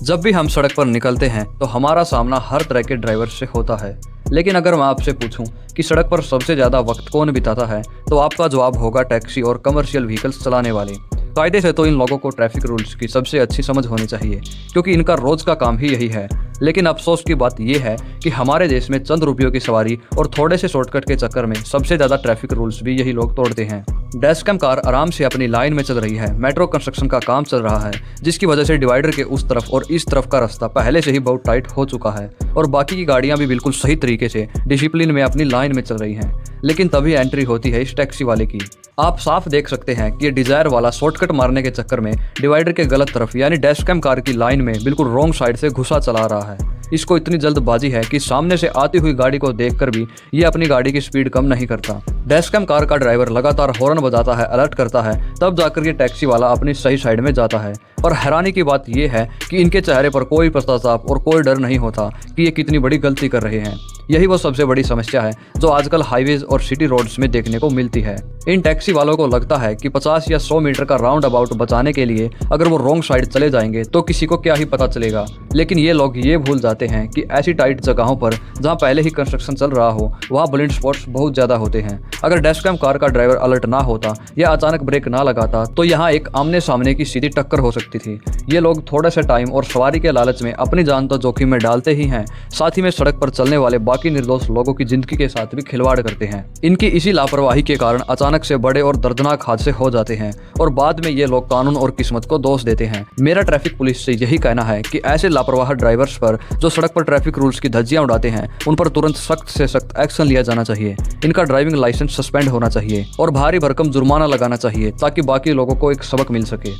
जब भी हम सड़क पर निकलते हैं तो हमारा सामना हर तरह के ड्राइवर से होता है। लेकिन अगर मैं आपसे पूछूं कि सड़क पर सबसे ज़्यादा वक्त कौन बिताता है तो आपका जवाब होगा टैक्सी और कमर्शियल व्हीकल्स चलाने वाले। कायदे से तो इन लोगों को ट्रैफिक रूल्स की सबसे अच्छी समझ होनी चाहिए क्योंकि इनका रोज का काम ही यही है। लेकिन अफसोस की बात यह है कि हमारे देश में चंद रुपयों की सवारी और थोड़े से शॉर्टकट के चक्कर में सबसे ज़्यादा ट्रैफिक रूल्स भी यही लोग तोड़ते हैं। डैशकैम कार आराम से अपनी लाइन में चल रही है। मेट्रो कंस्ट्रक्शन का काम चल रहा है जिसकी वजह से डिवाइडर के उस तरफ और इस तरफ का रास्ता पहले से ही बहुत टाइट हो चुका है और बाकी की गाड़ियां भी बिल्कुल सही तरीके से डिसिप्लिन में अपनी लाइन में चल रही हैं। लेकिन तभी एंट्री होती है इस टैक्सी वाले की। आप साफ देख सकते हैं कि ये डिजायर वाला शॉर्टकट मारने के चक्कर में डिवाइडर के गलत तरफ यानी डैशकैम कार की लाइन में बिल्कुल रॉन्ग साइड से घुसा चला रहा है। इसको इतनी जल्दबाजी है कि सामने से आती हुई गाड़ी को देखकर भी ये अपनी गाड़ी की स्पीड कम नहीं करता। डैशकैम कार का ड्राइवर लगातार हॉर्न बजाता है, अलर्ट करता है, तब जाकर ये टैक्सी वाला अपनी सही साइड में जाता है। और हैरानी की बात यह है कि इनके चेहरे पर कोई पश्चाताप और कोई डर नहीं होता कि ये कितनी बड़ी गलती कर रहे हैं। यही वो सबसे बड़ी समस्या है जो आजकल हाईवेज और सिटी रोड्स में देखने को मिलती है। इन टैक्सी वालों को लगता है कि 50 या 100 मीटर का राउंड अबाउट बचाने के लिए अगर वो रॉन्ग साइड चले जाएंगे तो किसी को क्या ही पता चलेगा। लेकिन ये लोग ये भूल जाते हैं कि ऐसी टाइट जगहों पर जहां पहले ही कंस्ट्रक्शन चल रहा हो वहां ब्लाइंड स्पॉट्स बहुत ज्यादा होते हैं। अगर डैशकैम कार का ड्राइवर अलर्ट ना होता या अचानक ब्रेक ना लगाता तो यहाँ एक आमने सामने की सीधी टक्कर हो सकती थी। ये लोग थोड़े से टाइम और सवारी के लालच में अपनी जान तो जोखिम में डालते ही हैं, साथ ही में सड़क पर चलने वाले बाकी निर्दोष लोगों की जिंदगी के साथ भी खिलवाड़ करते हैं। इनकी इसी लापरवाही के कारण अचानक से बड़े और दर्दनाक हादसे हो जाते हैं और बाद में ये लोग कानून और किस्मत को दोष देते हैं। मेरा ट्रैफिक पुलिस से यही कहना है कि ऐसे लापरवाह ड्राइवर्स पर जो सड़क पर ट्रैफिक रूल्स की धज्जियां उड़ाते हैं उन पर तुरंत सख्त से सख्त एक्शन लिया जाना चाहिए। इनका ड्राइविंग लाइसेंस सस्पेंड होना चाहिए और भारी भरकम जुर्माना लगाना चाहिए ताकि बाकी लोगों को एक सबक मिल सके।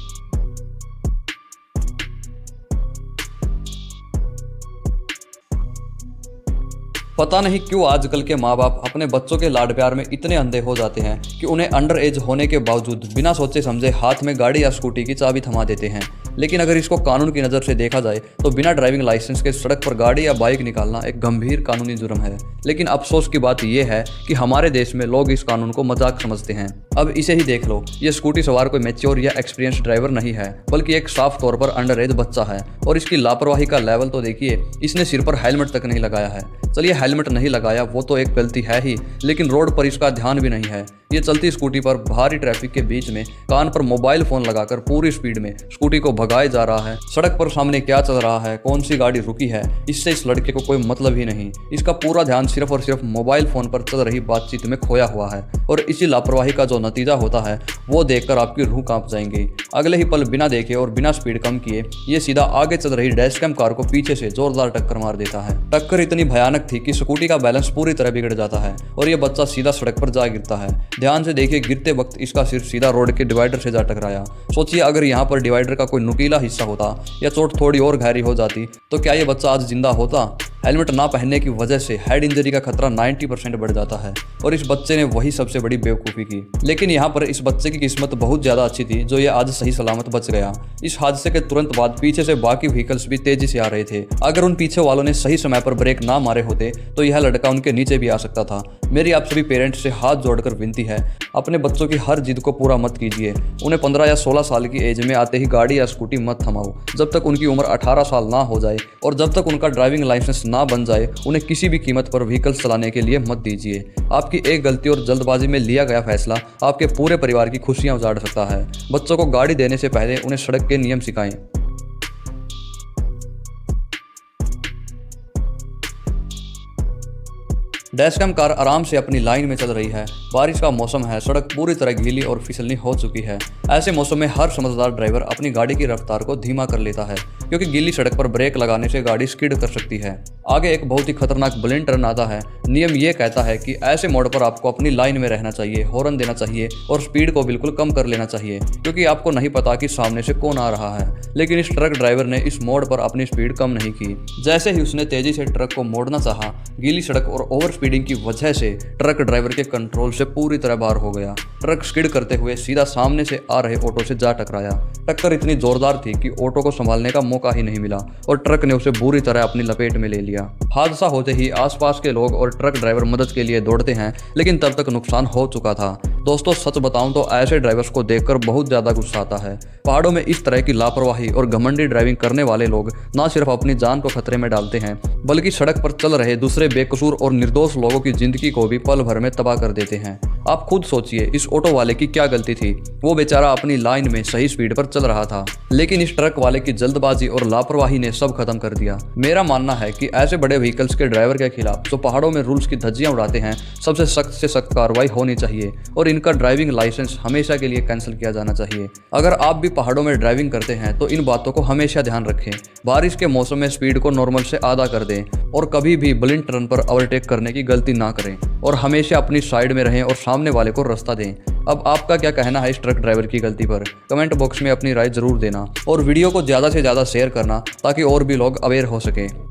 पता नहीं क्यों आजकल के माँ बाप अपने बच्चों के लाड प्यार में इतने अंधे हो जाते हैं कि उन्हें अंडर एज होने के बावजूद बिना सोचे समझे हाथ में गाड़ी या स्कूटी की चाबी थमा देते हैं। लेकिन अगर इसको कानून की नज़र से देखा जाए तो बिना ड्राइविंग लाइसेंस के सड़क पर गाड़ी या बाइक निकालना एक गंभीर कानूनी जुर्म है। लेकिन अफसोस की बात यह है कि हमारे देश में लोग इस कानून को मजाक समझते हैं। अब इसे ही देख लो, ये स्कूटी सवार कोई मैच्योर या एक्सपीरियंस ड्राइवर नहीं है बल्कि एक साफ तौर पर अंडर एज बच्चा है। और इसकी लापरवाही का लेवल तो देखिए, इसने सिर पर हेलमेट तक नहीं लगाया है। चलिए हेलमेट नहीं लगाया वो तो एक गलती है ही, लेकिन रोड पर इसका ध्यान भी नहीं है। ये चलती स्कूटी पर भारी ट्रैफिक के बीच में कान पर मोबाइल फोन लगाकर पूरी स्पीड में स्कूटी को भगाए जा रहा है। सड़क पर सामने क्या चल रहा है, कौन सी गाड़ी रुकी है, इससे इस लड़के को कोई मतलब ही नहीं। इसका पूरा ध्यान सिर्फ और सिर्फ मोबाइल फोन पर चल रही बातचीत में खोया हुआ है और इसी लापरवाही का जो नतीजा होता है वो देखकर आपकी रूह कांप जाएंगी। अगले ही पल बिना देखे और बिना स्पीड कम किए ये सीधा आगे चल रही डैशकैम कार को पीछे से जोरदार टक्कर मार देता है। टक्कर इतनी भयानक थी कि स्कूटी का बैलेंस पूरी तरह बिगड़ जाता है और ये बच्चा सीधा सड़क पर जा गिरता है। ध्यान से देखिए, गिरते वक्त इसका सिर सीधा रोड के डिवाइडर से जा टकराया। सोचिए अगर यहाँ पर डिवाइडर का कोई नुकीला हिस्सा होता या चोट थोड़ी और गहरी हो जाती तो क्या ये बच्चा आज जिंदा होता? हेलमेट ना पहनने की वजह से हेड इंजरी का खतरा 90% बढ़ जाता है और इस बच्चे ने वही सबसे बड़ी बेवकूफ़ी की। लेकिन यहाँ पर इस बच्चे की किस्मत बहुत ज़्यादा अच्छी थी जो ये आज सही सलामत बच गया। इस हादसे के तुरंत बाद पीछे से बाकी व्हीकल्स भी तेजी से आ रहे थे। अगर उन पीछे वालों ने सही समय पर ब्रेक ना मारे होते तो यह लड़का उनके नीचे भी आ सकता था। मेरी आप सभी पेरेंट्स से हाथ जोड़कर विनती है, अपने बच्चों की हर जिद को पूरा मत कीजिए। उन्हें 15 या 16 साल की एज में आते ही गाड़ी या स्कूटी मत थमाओ। जब तक उनकी उम्र 18 साल ना हो जाए और जब तक उनका ड्राइविंग लाइसेंस ना बन जाए उन्हें किसी भी कीमत पर व्हीकल्स चलाने के लिए मत दीजिए। आपकी एक गलती और जल्दबाजी में लिया गया फैसला आपके पूरे परिवार की खुशियां उजाड़ सकता है। बच्चों को गाड़ी देने से पहले उन्हें सड़क के नियम सिखाएं। डैशकैम कार आराम से अपनी लाइन में चल रही है। बारिश का मौसम है, सड़क पूरी तरह गीली और फिसलनी हो चुकी है। ऐसे मौसम में हर समझदार ड्राइवर अपनी गाड़ी की रफ्तार को धीमा कर लेता है क्योंकि गीली सड़क पर ब्रेक लगाने से गाड़ी स्किड कर सकती है। आगे एक बहुत ही खतरनाक ब्लेंड टर्न आता है। नियम ये कहता है कि ऐसे मोड़ पर आपको अपनी लाइन में रहना चाहिए, हॉर्न देना चाहिए और स्पीड को बिल्कुल कम कर लेना चाहिए क्योंकि आपको नहीं पता कि सामने से कौन आ रहा है। लेकिन इस ट्रक ड्राइवर ने इस मोड़ पर अपनी स्पीड कम नहीं की। जैसे ही उसने तेजी से ट्रक को मोड़ना चाहा, गीली सड़क और ओवर स्पीड स्पीडिंग की वजह से ट्रक ड्राइवर के कंट्रोल से पूरी तरह बाहर हो गया। ट्रक स्किड करते हुए सीधा सामने से आ रहे ऑटो से जा टकराया। टक्कर इतनी जोरदार थी कि ऑटो को संभालने का मौका ही नहीं मिला और ट्रक ने उसे बुरी तरह अपनी लपेट में ले लिया। हादसा होते ही आसपास के लोग और ट्रक ड्राइवर मदद के लिए दौड़ते हैं, लेकिन तब तक नुकसान हो चुका था। दोस्तों, सच बताऊं तो ऐसे ड्राइवर्स को देखकर बहुत ज्यादा गुस्सा आता है। पहाड़ों में इस तरह की लापरवाही और घमंडी ड्राइविंग करने वाले लोग न सिर्फ अपनी जान को खतरे में डालते हैं, बल्कि सड़क पर चल रहे दूसरे बेकसूर और निर्दोष लोगों की जिंदगी को भी पल भर में तबाह कर देते हैं। आप खुद सोचिए, इस ऑटो वाले की क्या गलती थी? वो बेचारा अपनी लाइन में सही स्पीड पर चल रहा था, लेकिन इस ट्रक वाले की जल्दबाजी और लापरवाही ने सब खत्म कर दिया। मेरा मानना है कि ऐसे बड़े व्हीकल्स के ड्राइवर के खिलाफ जो पहाड़ों में रूल्स की धज्जियां उड़ाते हैं, सबसे सख्त से सख्त कार्रवाई होनी चाहिए और इनका ड्राइविंग लाइसेंस हमेशा के लिए कैंसिल किया जाना चाहिए। अगर आप भी पहाड़ों में ड्राइविंग करते हैं तो इन बातों को हमेशा ध्यान रखें। बारिश के मौसम में स्पीड को नॉर्मल से आधा कर दें और कभी भी ब्लिंक टर्न पर ओवरटेक करने की गलती ना करें और हमेशा अपनी साइड में रहें और सामने वाले को रास्ता दें। अब आपका क्या कहना है इस ट्रक ड्राइवर की गलती पर? कमेंट बॉक्स में अपनी राय जरूर देना और वीडियो को ज़्यादा से ज़्यादा शेयर करना ताकि और भी लोग अवेयर हो सकें।